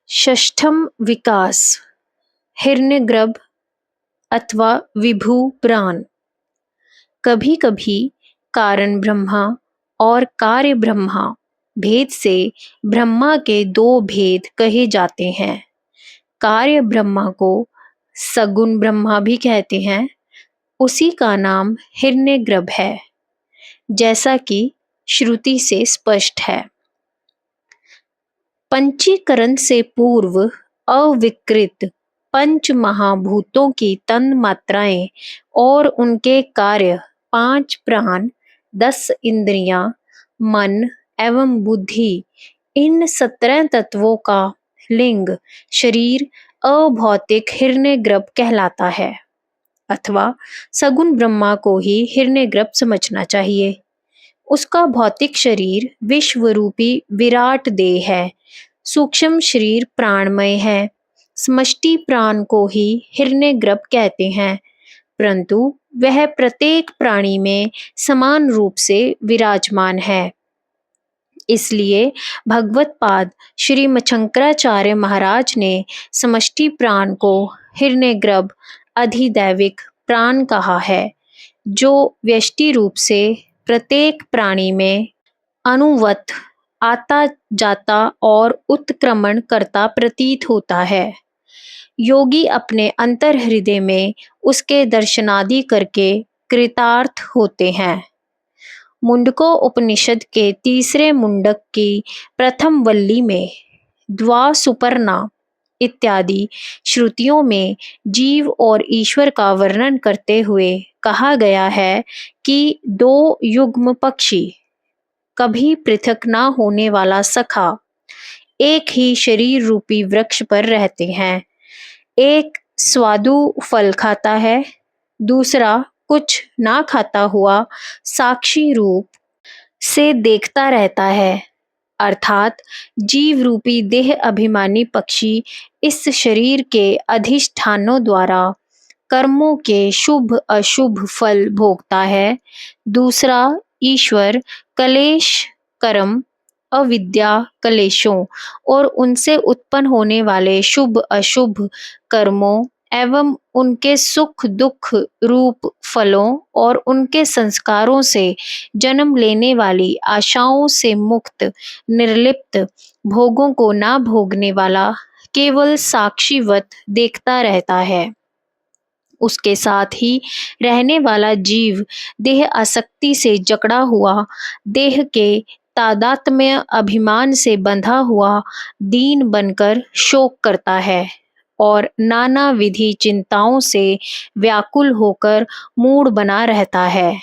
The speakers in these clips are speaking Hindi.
षष्ठम विकास हिरण्यगर्भ अथवा विभू प्राण। कभी कभी कारण ब्रह्मा और कार्य ब्रह्मा भेद से ब्रह्मा के दो भेद कहे जाते हैं। कार्य ब्रह्मा को सगुण ब्रह्मा भी कहते हैं। उसी का नाम हिरण्यगर्भ है, जैसा कि श्रुति से स्पष्ट है। पंचीकरण से पूर्व अविकृत पंच महाभूतों की तन मात्राएं और उनके कार्य 5 प्राण, 10 इंद्रियां, मन एवं बुद्धि, इन 17 तत्वों का लिंग शरीर अभौतिक हिरण्यगर्भ कहलाता है, अथवा सगुण ब्रह्मा को ही हिरण्यगर्भ समझना चाहिए। उसका भौतिक शरीर विश्वरूपी विराट देह है। सूक्ष्म शरीर प्राणमय है। समष्टि प्राण को ही हिरण्यगर्भ कहते हैं, परंतु वह प्रत्येक प्राणी में समान रूप से विराजमान है। इसलिए भगवत पाद श्री मच्छंकराचार्य महाराज ने समष्टि प्राण को हिरण्यगर्भ अधिदैविक प्राण कहा है, जो व्यष्टि रूप से प्रत्येक प्राणी में अनुवत आता जाता और उत्क्रमण करता प्रतीत होता है। योगी अपने अंतर हृदय में उसके दर्शनादि करके कृतार्थ होते हैं। मुंडको उपनिषद के तीसरे मुंडक की प्रथम वल्ली में द्वा सुपर्णा इत्यादि श्रुतियों में जीव और ईश्वर का वर्णन करते हुए कहा गया है कि दो युग्म पक्षी, कभी पृथक ना होने वाला सखा, एक ही शरीर रूपी वृक्ष पर रहते हैं। एक स्वादु फल खाता है, दूसरा कुछ ना खाता हुआ साक्षी रूप से देखता रहता है। अर्थात जीव रूपी देह अभिमानी पक्षी इस शरीर के अधिष्ठानों द्वारा कर्मों के शुभ अशुभ फल भोगता है। दूसरा ईश्वर कलेश कर्म, अविद्या कलेशों और उनसे उत्पन्न होने वाले शुभ अशुभ कर्मों एवं उनके सुख दुख रूप फलों और उनके संस्कारों से जन्म लेने वाली आशाओं से मुक्त निर्लिप्त भोगों को ना भोगने वाला केवल साक्षीवत देखता रहता है। उसके साथ ही रहने वाला जीव देह आसक्ति से जकड़ा हुआ, देह के तादात्म्य अभिमान से बंधा हुआ दीन बनकर शोक करता है और नाना विधि चिंताओं से व्याकुल होकर मूढ़ बना रहता है।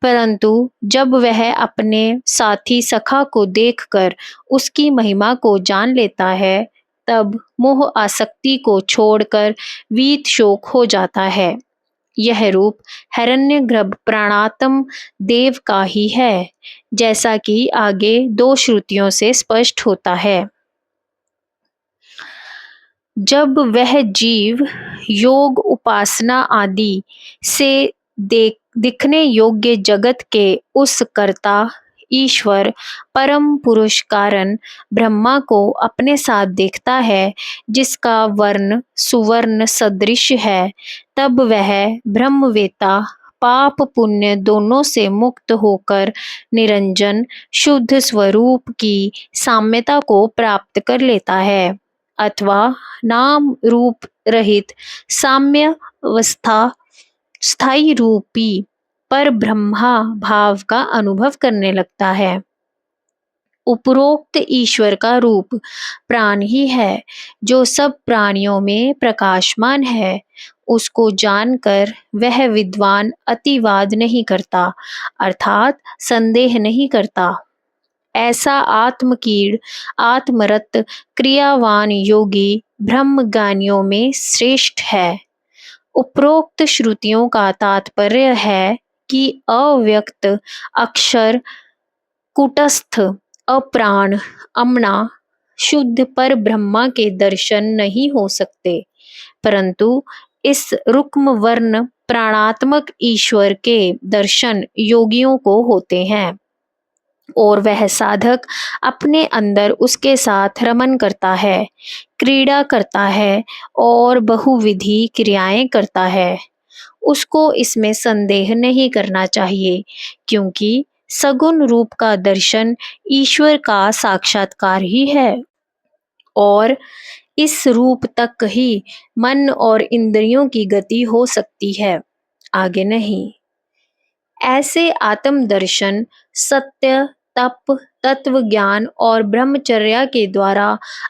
परंतु जब वह अपने साथी सखा को देखकर उसकी महिमा को जान लेता है, तब मोह आसक्ति को छोड़कर वीत शोक हो जाता है। यह रूप हिरण्यगर्भ प्राणात्म देव का ही है, जैसा कि आगे दो श्रुतियों से स्पष्ट होता है। जब वह जीव योग उपासना आदि से दिखने योग्य जगत के उस कर्ता ईश्वर परम पुरुष कारण ब्रह्मा को अपने साथ देखता है, जिसका वर्ण सुवर्ण सदृश है, तब वह ब्रह्मवेता पाप पुण्य दोनों से मुक्त होकर निरंजन शुद्ध स्वरूप की साम्यता को प्राप्त कर लेता है, अथवा नाम रूप रहित साम्य अवस्था स्थायी रूपी पर ब्रह्मा भाव का अनुभव करने लगता है। उपरोक्त ईश्वर का रूप प्राण ही है, जो सब प्राणियों में प्रकाशमान है। उसको जानकर वह विद्वान अतिवाद नहीं करता, अर्थात संदेह नहीं करता। ऐसा आत्मकीर्ण आत्मरत क्रियावान योगी ब्रह्मज्ञानियों में श्रेष्ठ है। उपरोक्त श्रुतियों का तात्पर्य है कि अव्यक्त अक्षर कूटस्थ अप्राण अमना शुद्ध पर ब्रह्मा के दर्शन नहीं हो सकते, परंतु इस रुक्म वर्ण प्राणात्मक ईश्वर के दर्शन योगियों को होते हैं। और वह साधक अपने अंदर उसके साथ रमन करता है, क्रीड़ा करता है और बहुविधि क्रियाएं करता है, उसको इसमें संदेह नहीं करना चाहिए, क्योंकि सगुण रूप का दर्शन ईश्वर का साक्षात्कार ही है और इस रूप तक ही मन और इंद्रियों की गति हो सकती है, आगे नहीं। ऐसे आत्म दर्शन सत्य, तप, तत्व ज्ञान और ब्रह्मचर्या के द्वारा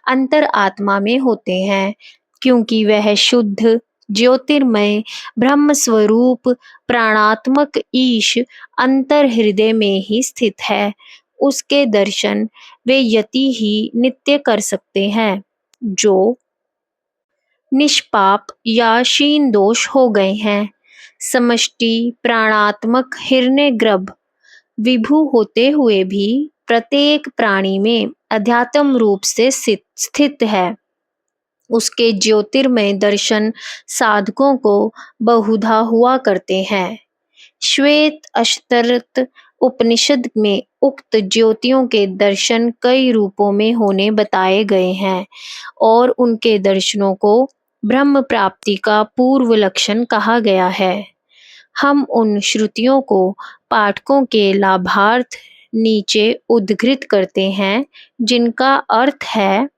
अंतर आत्मा में होते हैं, क्योंकि वह शुद्ध ज्योतिर्मय ब्रह्म स्वरूप प्राणात्मक ईश अंतर हृदय में ही स्थित है। उसके दर्शन वे यति ही नित्य कर सकते हैं जो निष्पाप या क्षीण दोष हो गए हैं। समष्टि प्राणात्मक हिरण्यगर्भ विभु होते हुए भी प्रत्येक प्राणी में अध्यात्म रूप से स्थित है। उसके ज्योतिर्मय दर्शन साधकों को बहुधा हुआ करते हैं। श्वेत अश्वतरत उपनिषद में उक्त ज्योतियों के दर्शन कई रूपों में होने बताए गए हैं और उनके दर्शनों को ब्रह्म प्राप्ति का पूर्व लक्षण कहा गया है। हम उन श्रुतियों को पाठकों के लाभार्थ नीचे उद्धृत करते हैं, जिनका अर्थ है,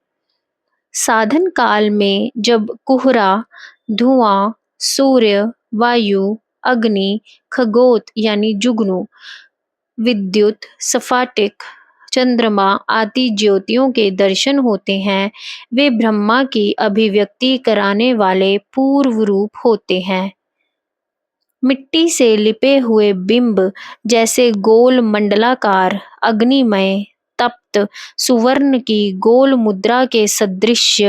साधन काल में जब कुहरा, धुआं, सूर्य, वायु, अग्नि, खगोत यानी जुगनू, विद्युत, स्फाटिक, चंद्रमा आदि ज्योतियों के दर्शन होते हैं, वे ब्रह्मा की अभिव्यक्ति कराने वाले पूर्व रूप होते हैं। मिट्टी से लिपे हुए बिंब जैसे गोल मंडलाकार अग्निमय तप्त सुवर्ण की गोल मुद्रा के सदृश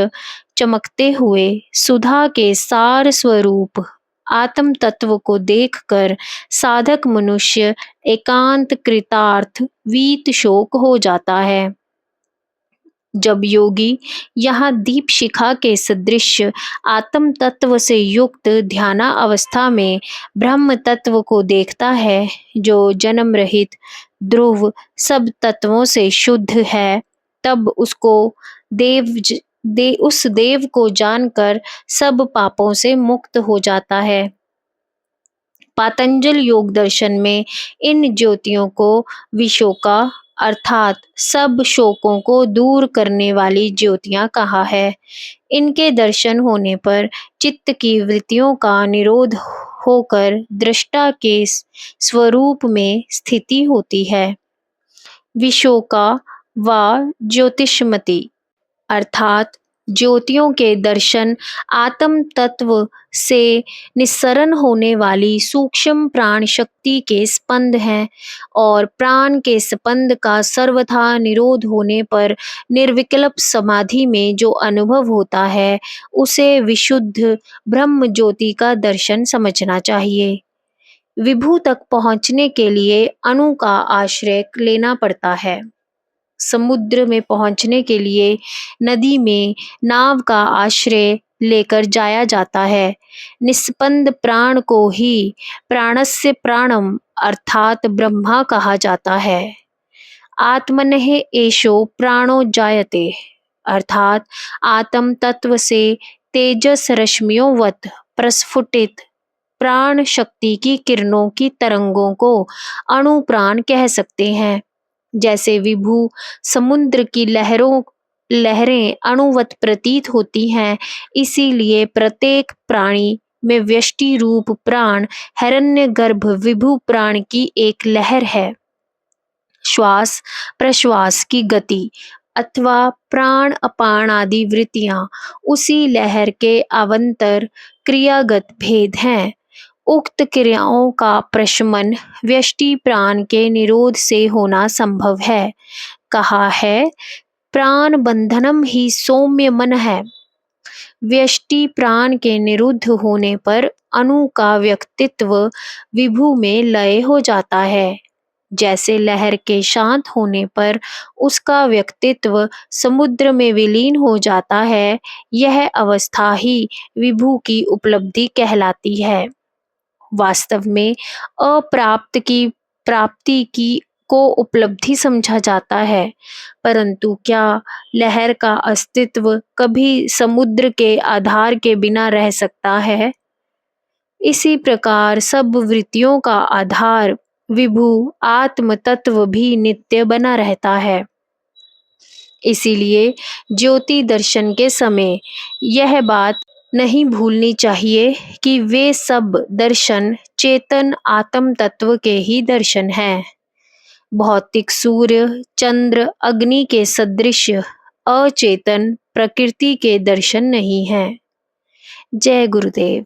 चमकते हुए सुधा के सार स्वरूप आत्म तत्व को देखकर साधक मनुष्य एकांत कृतार्थ वीत शोक हो जाता है। जब योगी यहाँ दीप शिखा के सदृश आत्म तत्व से युक्त ध्याना अवस्था में ब्रह्म तत्व को देखता है, जो जन्म रहित ध्रुव सब तत्वों से शुद्ध है, तब उसको उस देव को जानकर सब पापों से मुक्त हो जाता है। पातंजल योग दर्शन में इन ज्योतियों को विशोका अर्थात सब शोकों को दूर करने वाली ज्योतियां कहा है। इनके दर्शन होने पर चित्त की वृत्तियों का निरोध होकर दृष्टा के स्वरूप में स्थिति होती है। विशोका व ज्योतिषमती अर्थात ज्योतियों के दर्शन आत्म तत्व से निस्सरण होने वाली सूक्ष्म प्राण शक्ति के स्पंद हैं और प्राण के स्पंद का सर्वथा निरोध होने पर निर्विकल्प समाधि में जो अनुभव होता है, उसे विशुद्ध ब्रह्म ज्योति का दर्शन समझना चाहिए। विभु तक पहुँचने के लिए अणु का आश्रय लेना पड़ता है। समुद्र में पहुंचने के लिए नदी में नाव का आश्रय लेकर जाया जाता है। निस्पंद प्राण को ही प्राणस्य प्राणम अर्थात ब्रह्मा कहा जाता है। आत्मनः एषो प्राणो जायते अर्थात आत्म तत्व से तेजस रश्मियों वत प्रस्फुटित प्राण शक्ति की किरणों की तरंगों को अणु प्राण कह सकते हैं। जैसे विभु समुद्र की लहरें अणुवत प्रतीत होती हैं, इसीलिए प्रत्येक प्राणी में व्यष्टि रूप प्राण हिरण्यगर्भ विभु प्राण की एक लहर है। श्वास प्रश्वास की गति अथवा प्राण अपान आदि वृत्तियां उसी लहर के अवंतर क्रियागत भेद हैं। उक्त क्रियाओं का प्रशमन व्यष्टि प्राण के निरोध से होना संभव है। कहा है, प्राण बंधनम ही सौम्य मन है। व्यष्टि प्राण के निरुद्ध होने पर अणु का व्यक्तित्व विभु में लय हो जाता है। जैसे लहर के शांत होने पर उसका व्यक्तित्व समुद्र में विलीन हो जाता है, यह अवस्था ही विभु की उपलब्धि कहलाती है। वास्तव में अप्राप्त की प्राप्ति की को उपलब्धि समझा जाता है, परंतु क्या लहर का अस्तित्व कभी समुद्र के आधार के बिना रह सकता है? इसी प्रकार सब वृत्तियों का आधार विभु आत्म तत्व भी नित्य बना रहता है। इसीलिए ज्योति दर्शन के समय यह बात नहीं भूलनी चाहिए कि वे सब दर्शन चेतन आत्म तत्व के ही दर्शन हैं। भौतिक सूर्य, चंद्र, अग्नि के सदृश अचेतन प्रकृति के दर्शन नहीं हैं। जय गुरुदेव।